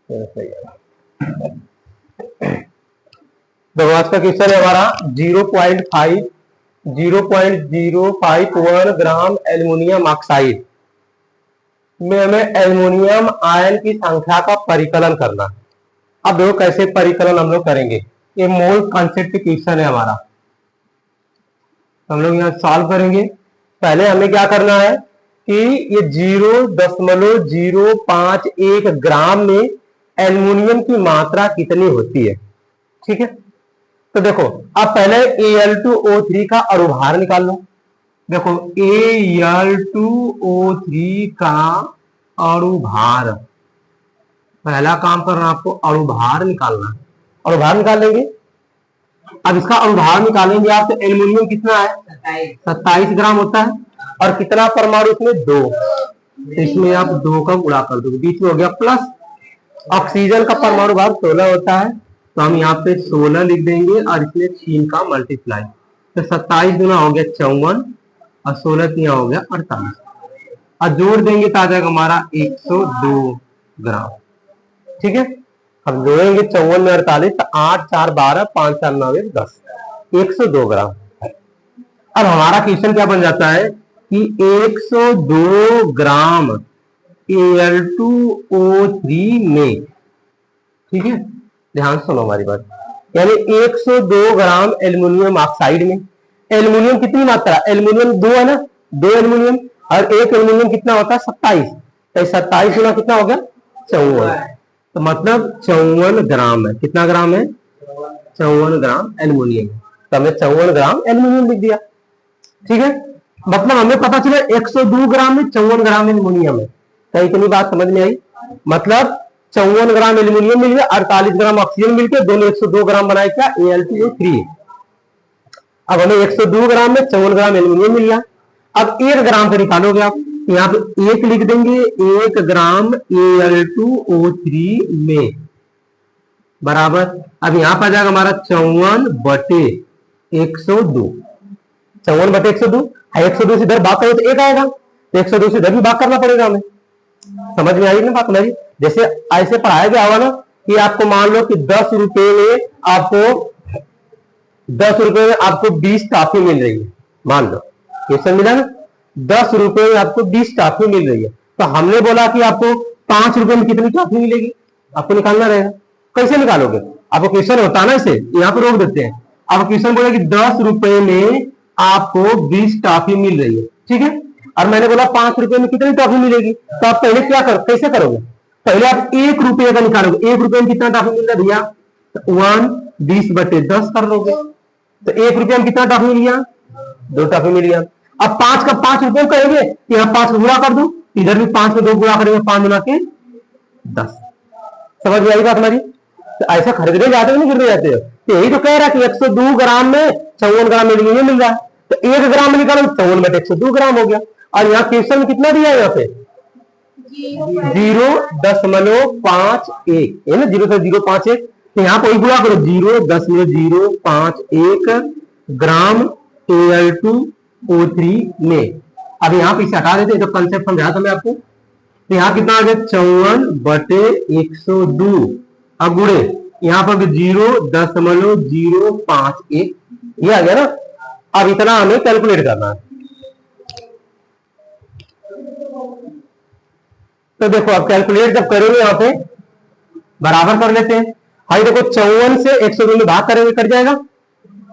सही है। देखो आज का क्वेश्चन है हमारा 0.051 ग्राम एल्युमिनियम ऑक्साइड में हमें एल्युमिनियम आयन की संख्या का परिकलन करना है। अब देखो कैसे परिकलन हम लोग करेंगे, ये मोल कॉन्सेप्ट क्वेश्चन है हमारा, हम लोग यहाँ सॉल्व करेंगे। पहले हमें क्या करना है कि ये 0.051 ग्राम में एल्युमिनियम की मात्रा कितनी होती है, ठीक है। तो देखो अब पहले Al2O3 का अणुभार निकाल लो। देखो Al2O3 का अणुभार, पहला काम करना आपको अणुभार निकालना है। अणुभार निकाल लेंगे। अब इसका अणुभार निकालेंगे आप, तो एल्युमिनियम कितना है 27 ग्राम होता है, और कितना परमाणु इसमें 2, तो इसमें आप 2 का गुणा कर दोगे, बीच में हो गया प्लस। ऑक्सीजन का परमाणु भार 16 होता है, तो हम यहाँ पे 16 लिख देंगे और इसमें 3 का मल्टीप्लाई, तो 27 गुना हो गया 54 और 16 तिया हो गया 48, और जोड़ देंगे तो आ जाएगा हमारा 102 ग्राम, ठीक है। हम जोड़ेंगे 54 में 48, तो 8 4 12 5 4 9 10, 102 ग्राम। अब हमारा क्वेश्चन क्या बन जाता है कि 102 ग्राम Al2O3 में, ठीक है, ध्यान सुनो हमारी बात, यानी 102 ग्राम एल्युमिनियम ऑक्साइड में एल्युमिनियम कितनी मात्रा, एल्युमिनियम 2 है ना, 2 एल्युमिनियम, और एक एल्युमिनियम कितना होता है 27, तो 27 गुना कितना हो गया 54, तो मतलब 54 ग्राम है। कितना ग्राम है 54 ग्राम एल्युमिनियम, तो हमने 54 ग्राम एल्युमिनियम लिख दिया, ठीक है। मतलब हमें पता चला 102 ग्राम में 54 ग्राम एल्युमिनियम है, तो इतनी बात समझ में आई। मतलब 54 ग्राम एल्युमिनियम मिल गया, 48 ग्राम ऑक्सीजन मिलकर दोनों 102 ग्राम बनाए क्या Al2O3। अब हमें 102 ग्राम में 54 ग्राम एल्युमिनियम मिल गया। अब 1 ग्राम को निकालोगे आप, यहाँ पे 1 लिख देंगे, 1 ग्राम Al2O3 में बराबर, अब यहाँ पर आ जाएगा हमारा 54/102, 54/102 है। 102 से इधर भाग करो तो 1 आएगा, तो 102 से इधर भी भाग करना पड़ेगा हमें। समझ में आई ना बात हमारी? जैसे ऐसे पढ़ाया गया होगा ना कि आपको मान लो कि 10 रुपए में आपको 20 टॉफी मिल रही है, मान लो क्वेश्चन मिला ना, 10 रुपए में आपको 20 टॉफी मिल रही है, तो हमने बोला कि आपको 5 रुपए में कितनी टॉफी मिलेगी, आपको निकालना रहेगा। कैसे निकालोगे, आपको क्वेश्चन होता है ना, इसे यहाँ पे रोक देते हैं। आप क्वेश्चन बोला कि 10 रुपए में आपको 20 टॉफी मिल रही है, ठीक है, और मैंने बोला 5 रुपए में कितनी टॉफी मिलेगी, तो आप पहले क्या करो, कैसे करोगे, पहले आप 1 रुपये का निकालोगे। 1 रुपये में कितना टॉफी मिल रहा है भैया, 1/20 कर लोगे, तो 1 रुपये में कितना टॉफी मिल गया, 2 टॉफी मिल गया। अब 5 का 5 रुपये करेंगे, यहाँ 5 को गुणा कर दो, इधर भी 5 को 2 गुणा करेंगे, 5 गुना के 10। समझ में आई बात हमारी? तो ऐसा खरीदने जाते हो, नहीं खरीदने जाते हो, तो यही तो कह रहा है कि 102 ग्राम में 54 ग्राम एल्युमिनियम मिल रहा है, तो 1 ग्राम में निकालो 54/102 ग्राम हो गया। और यहाँ क्वेश्चन में कितना दिया है, यहाँ पे 0.051 है ना, 0.051, तो यहाँ पर गुणा करो 0.051 ग्राम Al2O3 में। अब यहाँ पे इसे हटा देते, तो कंसेप्ट समझाया था मैं आपको। तो यहाँ कितना आ गया 54/102, अब गुणे यहाँ पर 0.051, ये आ गया ना। अब इतना हमें कैलकुलेट करना है, तो देखो अब कैलकुलेट जब करेंगे यहाँ पे बराबर कर लेते हैं। भाई देखो 54 से 102 में भाग करेंगे, कट जाएगा,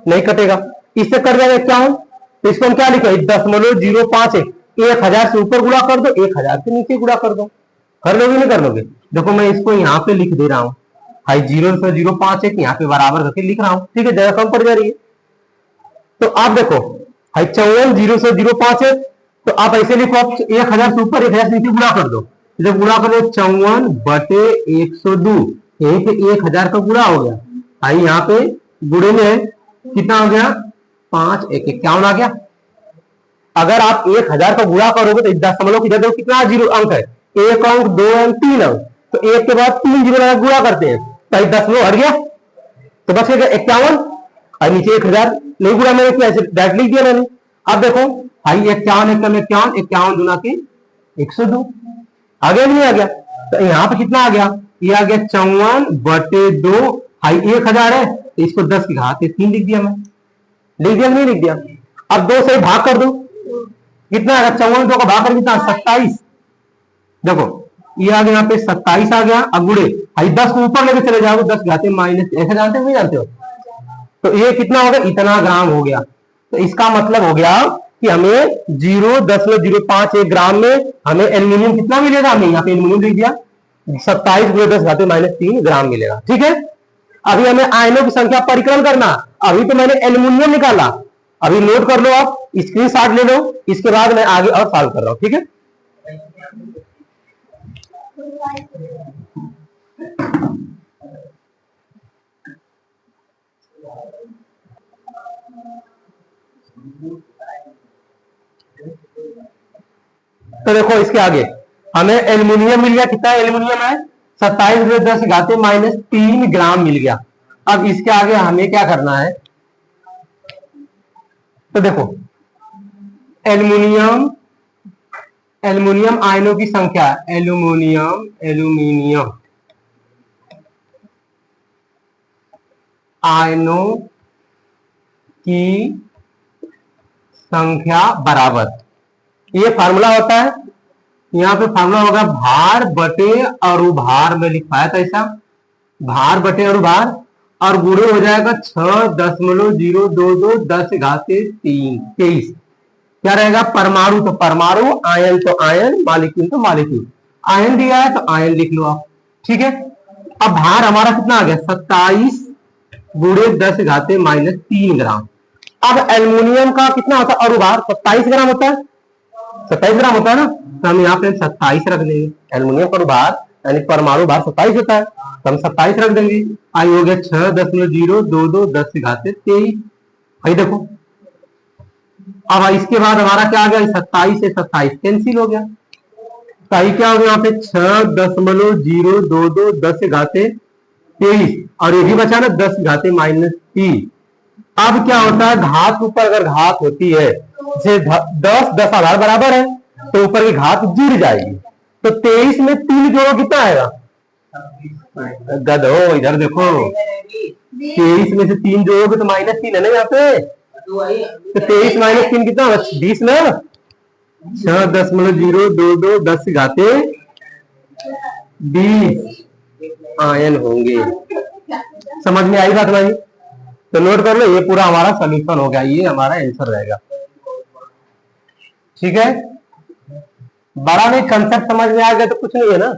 नहीं कटेगा, इससे कट जाएगा 51, तो इसको हम क्या लिखे 0.051, 1000 से ऊपर गुणा कर दो, 1000 से नीचे गुणा कर दो। कर लोगे नहीं कर लोगे? देखो मैं इसको यहाँ पे लिख दे रहा हूँ, भाई 0.051 यहाँ पे बराबर करके लिख रहा हूँ, ठीक है, जगह कम पड़ जा रही है। तो आप देखो भाई 54 0.051, तो आप ऐसे लिखो, आप 1000 से ऊपर 1000 से नीचे गुणा कर दो, जब गुणा करो 54/102, यहीं पे 1000 का गुणा हो गया। भाई यहाँ पे गुणे में कितना हो गया 5 1 51 आ गया। अगर आप 1000 का गुणा करोगे तो दशमलव की जगह कितना जीरो अंक है, 1 अंक 2 अंक 3 अंक, तो 1 के बाद 3 जीरो लगा गुणा करते हैं, तो 10 हट गया, तो बस 51, और नीचे 1000 नहीं गुणा मैंने किया, डायरेक्ट लिख दिया मैंने। अब देखो भाई 51 51 51 गुना के 102 आ गया नहीं आ गया, तो यहाँ पे कितना आ गया, ये आ गया 54/2, हाई 1000 है तो इसको 10 की घात 3 लिख दिया मैं। लिख दिया नहीं लिख दिया? अब 2 से भाग कर दो, कितना आएगा? 54 2 का भाग कर कितना? 27। देखो ये आ गया यहाँ पे 27 आ गया। अब गुड़े हाई 10 को ऊपर लेके चले जाओ, 10 घाते -, ऐसा जानते हो नहीं जानते हो? तो ये कितना हो गया? इतना ग्राम हो गया। तो इसका मतलब हो गया कि हमें 0.051 ग्राम में हमें एल्यूमिनियम कितना मिलेगा? हमें यहाँ पे एल्यूमिनियम लिख दिया 27 × 10⁻³ ग्राम मिलेगा। ठीक है, अभी हमें आयनों की संख्या परिक्रम करना। अभी तो मैंने एल्यूमिनियम निकाला, अभी नोट कर लो, आप स्क्रीनशॉट ले लो, इसके बाद मैं आगे और सॉल्व कर रहा हूं। ठीक है, तो देखो इसके आगे हमें एल्यूमिनियम मिल गया। कितना एल्यूमिनियम है? 27 × 10⁻³ ग्राम मिल गया। अब इसके आगे हमें क्या करना है? तो देखो एल्यूमिनियम आयनों की संख्या, एल्यूमिनियम आयनों की संख्या बराबर, ये फार्मूला होता है। यहाँ पे फार्मूला होगा भार बटे अणुभार में लिख पाया था ऐसा, भार बटे अणुभार, और गुणे हो जाएगा 6.022 10⁻³ क्या रहेगा? परमाणु तो परमाणु, आयन तो आयन, मॉलिक्यूल तो मॉलिक्यूल। आयन दिया है तो आयन लिख लो आप। ठीक है, अब भार हमारा कितना आ गया? 27 × 10⁻³ ग्राम। अब एल्यूमिनियम का कितना होता है? अणुभार 27 ग्राम होता है, 27 ग्राम होता है ना, तो हम यहाँ पे 27 रख देंगे। एल्यूमिनियम का भार यानी परमाणु भार 27 होता है, तो हम 27 रख देंगे। आई हो गया 6.022 10⁻23। भाई देखो, अब इसके बाद हमारा क्या आ गया? 27 से 27 कैंसिल हो गया, तो क्या हो गया यहाँ पे? 6.022 10⁻23, और ये भी बचा ना 10⁻³ अब क्या होता है? घात ऊपर अगर घात होती है, जैसे 10 आधार बराबर है तो ऊपर की घात जुड़ जाएगी, तो 23 में 3 जोड़ो कितना आएगा? गधो इधर देखो, 23 में से 3 जोड़ोगे तो -3 है ना यहाँ पे, तो 23 - 3 कितना? 20 ना। 6.022 10⁻20 आयन होंगे। समझ में आई बात भाई? तो नोट कर लो, ये पूरा हमारा सोल्यूशन हो गया, ये हमारा आंसर रहेगा। ठीक है, बड़ा नहीं, कंसेप्ट समझ में आ गया तो कुछ नहीं है ना।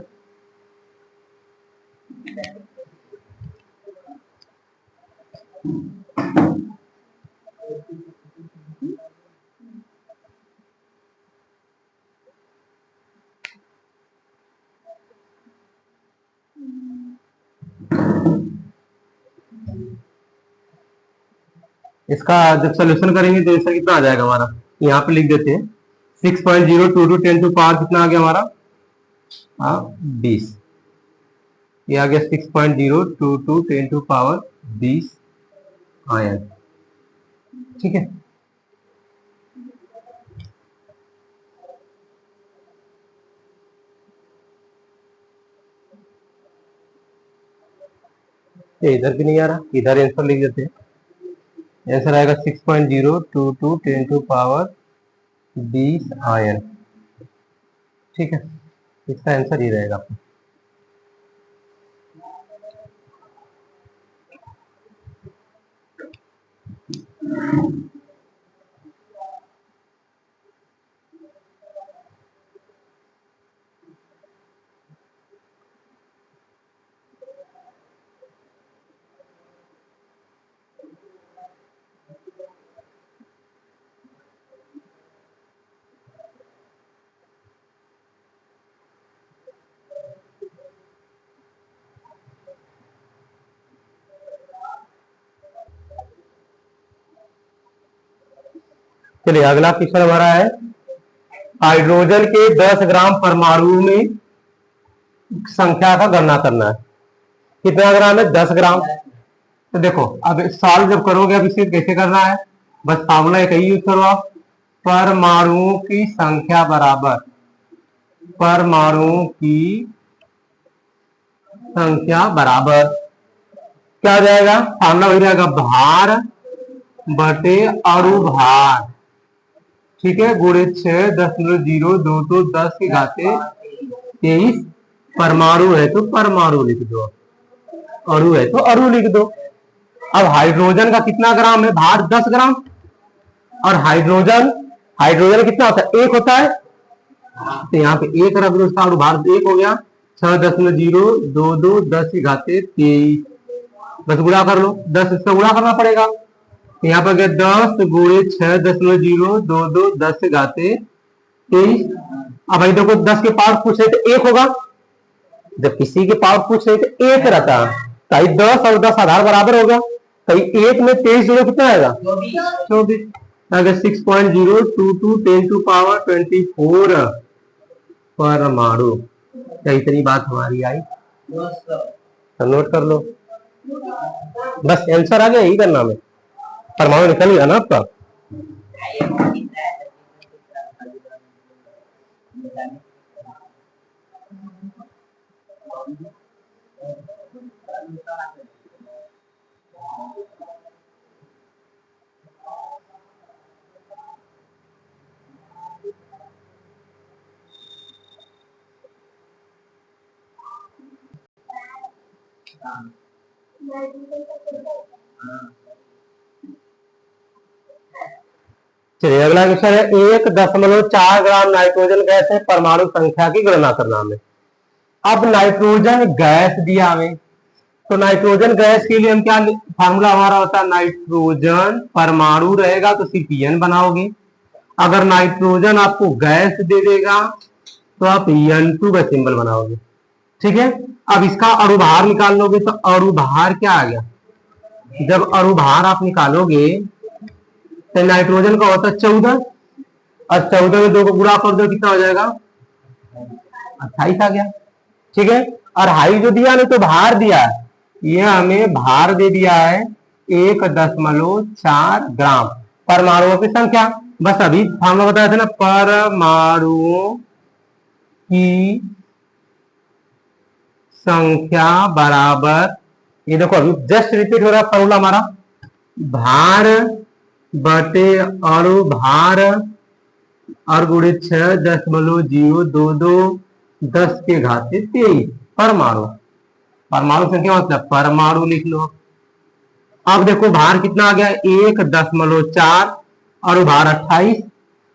इसका जब सोल्यूशन करेंगे तो आंसर कितना आ जाएगा हमारा? यहाँ पे लिख देते हैं 6.022 10 टू पावर कितना आ गया हमारा? 20। ये आ गया 6.022 10 टू पावर 20 आयन। ठीक है, ये इधर भी नहीं आ रहा, इधर आंसर लिख देते हैं। आंसर आएगा 6.022 10 टू पावर 20 आयन। ठीक है, इसका आंसर ही रहेगा। चलिए अगला क्वेश्चन हमारा है, हाइड्रोजन के 10 ग्राम परमाणु में संख्या का गणना करना है। कितना ग्राम है? 10 ग्राम। तो देखो अब सॉल्व जब करोगे, अब इसे कैसे करना है? बस फार्मूला एक ही यूज करो आप, परमाणुओं की संख्या बराबर परमाणुओं की संख्या बराबर क्या हो जाएगा, फार्मूला वही रहेगा, भार बटे अणुभार, ठीक है, गुणे 6.022 10 की घाते 23। परमाणु है तो परमाणु लिख दो, अणु है तो अणु लिख दो। अब हाइड्रोजन का कितना ग्राम है, भार 10 ग्राम, और हाइड्रोजन हाइड्रोजन कितना होता है, 1 होता है, तो यहाँ पे 1 रख दो, उसका अणुभार 1 हो गया, 6.022 10 की घाते 23। बस गुणा कर लो, 10 इसका गुणा करना पड़ेगा, तो यहाँ पर गया 10 गुणे 6.022 10 की घाते 23। अब भाई देखो 10 के पावर पूछ रहे थे 1 होगा, जब किसी के पावर पूछ रहे थे 1 रहता, तो 10 और 10 आधार बराबर हो गया, तो 1 में 23 जोड़ो कितना आएगा, 24। अगर 6.022 10 टू पावर 24 परमाणु। क्या इतनी बात हमारी आई, तो नोट कर लो, बस आंसर आ गया, यही करना हमें, परमाणु निकल गया ना आपका। चलिए अगला क्वेश्चन है, 1.4 ग्राम नाइट्रोजन गैस है, परमाणु संख्या की गणना करना हमें। अब नाइट्रोजन गैस दिया हमें, तो नाइट्रोजन गैस के लिए हम क्या फार्मूला हमारा होता है, नाइट्रोजन परमाणु रहेगा तो CPN बनाओगे, अगर नाइट्रोजन आपको गैस दे देगा तो आप N2 का सिंबल बनाओगे, ठीक है। अब इसका अणुभार निकाल लोगे, तो अणुभार क्या आ गया, जब अणुभार आप निकालोगे तो नाइट्रोजन का होता है 14, और 14 में 2 को गुणा कर दो, कितना हो जाएगा, 28 आ गया, ठीक है। और हाई जो दिया ना, तो भार दिया है, ये हमें भार दे दिया है 1.4 ग्राम, परमाणुओं की संख्या, बस अभी फार्मूला बताया था ना, परमाणुओं की संख्या बराबर, ये देखो अभी जस्ट रिपीट हो रहा है फॉर्मूला हमारा, भार बटे अणुभार और गुणे 6.022 10 के घाते 23 परमाणु, परमाणु संख्या मतलब परमाणु लिख लो। अब देखो भार कितना आ गया, 1.4, अणुभार 28,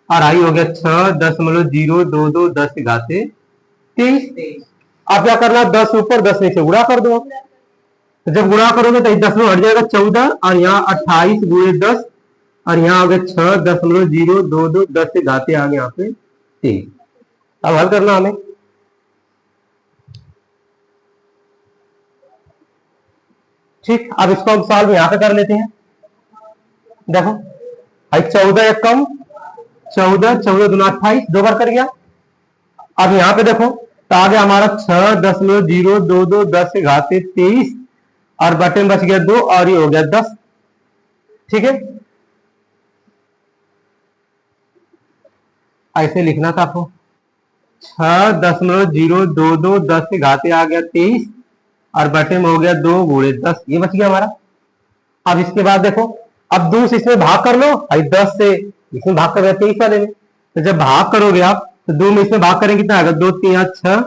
और आई हो गया 6.022 10 के घाते 23। अब क्या करना, 10 ऊपर 10 नीचे गुणा कर दो, तो जब गुणा करोगे तो 10 में हट जाएगा 14, और यहाँ 28 गुणे 10, और यहाँ आ गया 6.022 10 के घाते आ गए यहाँ पे 23। अब हल करना हमें, ठीक। अब इसको हम सॉल्व यहाँ पे कर लेते हैं, देखो भाई 14 एक कम 14, 14 दूना 28, 2 बार कर गया। अब यहाँ पे देखो तो आ गया हमारा 6.022 10 के घाते 23, और बटे में बच गया 2, और ये हो गया 10, ठीक है। ऐसे लिखना था आपको, 6.022 10 के घाते आ गया 23, और बटे में हो गया 2 गुणे 10, ये बच गया हमारा। अब इसके बाद देखो, अब 2 से इसमें भाग कर लो, भाई 10 से इसमें भाग कर 23 वाले में, तो जब भाग करोगे आप तो 2 में इसमें भाग करेंगे कितना आएगा, 2 3 6,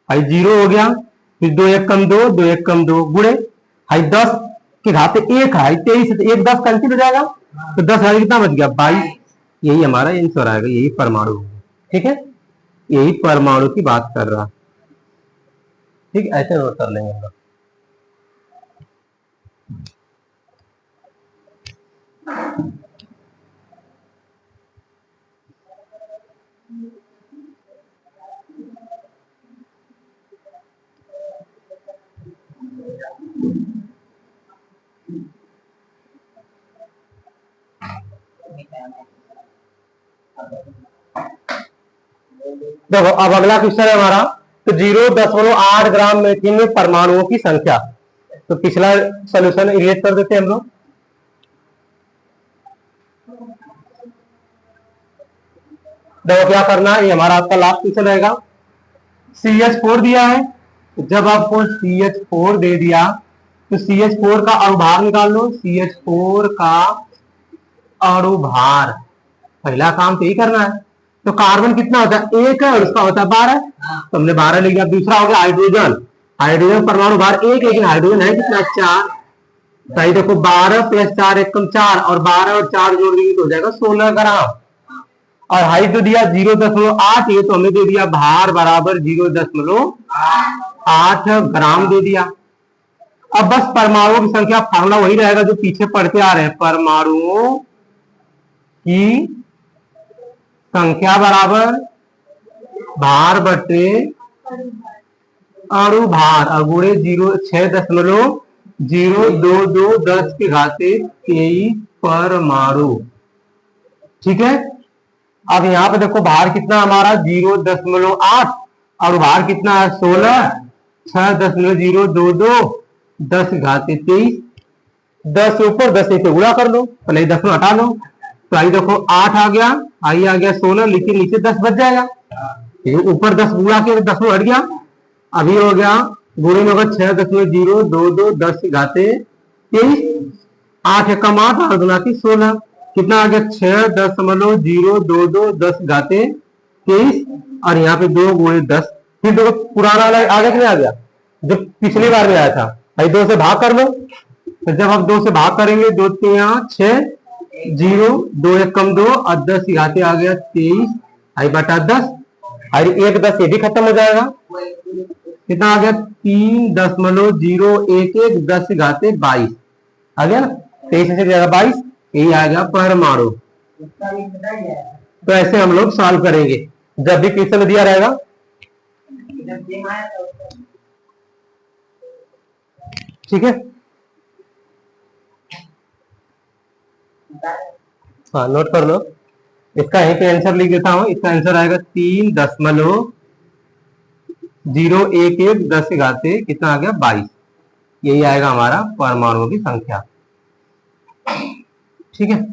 भाई 0 हो गया, फिर 2 1 कम 2, 2 1 कम 2 गुणे, भाई 10 के घाते 1 है, 23 तो 1 10 कैंसिल हो जाएगा, तो 10 हमारे कितना बच गया 22, यही हमारा आंसर आएगा, यही परमाणु होगा, ठीक है, यही परमाणु की बात कर रहा, ठीक, ऐसे नोट कर लेंगे हम लोग। देखो अब अगला क्वेश्चन है हमारा, तो 0.8 ग्राम मेथिन में परमाणुओं की संख्या, तो पिछला सोल्यूशन रिलेट कर देते हैं हम लोग। देखो क्या करना है, ये हमारा आपका लास्ट क्वेश्चन रहेगा, CH4 दिया है, जब आपको CH4 दे दिया तो CH4 का अणुभार निकाल लो। CH4 का अणुभार, पहला काम तो यही करना है। तो कार्बन कितना होता है, एक है और उसका होता है 12, तो हमने 12 लिख दिया। दूसरा हो गया हाइड्रोजन, हाइड्रोजन परमाणु भार एक, लेकिन हाइड्रोजन है कितना 4। सही देखो 12 + 4 = 4 और 12 और 4 जोड़ देंगे तो हो जाएगा 16 ग्राम। और हाइट तो दिया 0.8, ये तो हमें दे दिया भार बराबर 0.8 ग्राम दे दिया। अब बस परमाणुओं की संख्या फार्मूला वही रहेगा जो पीछे पढ़ते आ रहे हैं। परमाणुओं की संख्या बराबर भार बटे अणु भार और गुणे 6.022 10⁻23 परमाणु। ठीक है, अब यहाँ पे देखो भार कितना हमारा 0.8 और भार कितना है 16, 6.022 10⁻23, 10 ऊपर 10 से गुणा कर लो, पहले 10 में हटा लो। तो आई देखो 8 आ गया, आई आ गया 16, लेकिन नीचे 10 बच जाएगा। ऊपर 10 गुणा के 10 में हट गया, अभी हो गया गुणे में होगा 6.022 10⁻23, 8 एकम 8 और 2 16, कितना आ गया 6.022 10⁻23 और यहाँ पे 2 × 10। फिर देखो पुराना आगे नहीं आ गया जो पिछली बार में आया था, भाई 2 से भाग कर लो। तो जब हम 2 से भाग करेंगे 2 3 6 0 2 एकम 2 और 10 आ गया 23 आई बटा 10 और 1 10 ये भी खत्म हो जाएगा। कितना आ गया 3.011 10⁻22 आ गया ना, 23 से जाएगा 22, यही आ गया परमाणु। तो ऐसे हम लोग सॉल्व करेंगे जब भी क्वेश्चन दिया रहेगा। ठीक है, हाँ नोट कर लो। इसका यहीं पे आंसर लिख देता हूं, इसका आंसर आएगा 3.011 10⁻23 कितना आ गया 22, यही आएगा हमारा परमाणुओं की संख्या। ठीक है,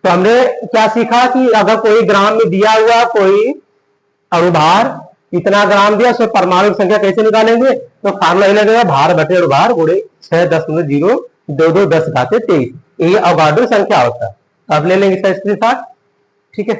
तो हमने क्या सीखा कि अगर कोई ग्राम में दिया हुआ कोई अणुभार इतना ग्राम दिया, उसमें परमाणु की संख्या कैसे निकालेंगे, तो फार्मूला लगेगा भार बटे अणुभार गुणे 6.022 10⁻23, यही अवगाड्रो संख्या होता है। अब ले लेंगे इसके साथ। ठीक है।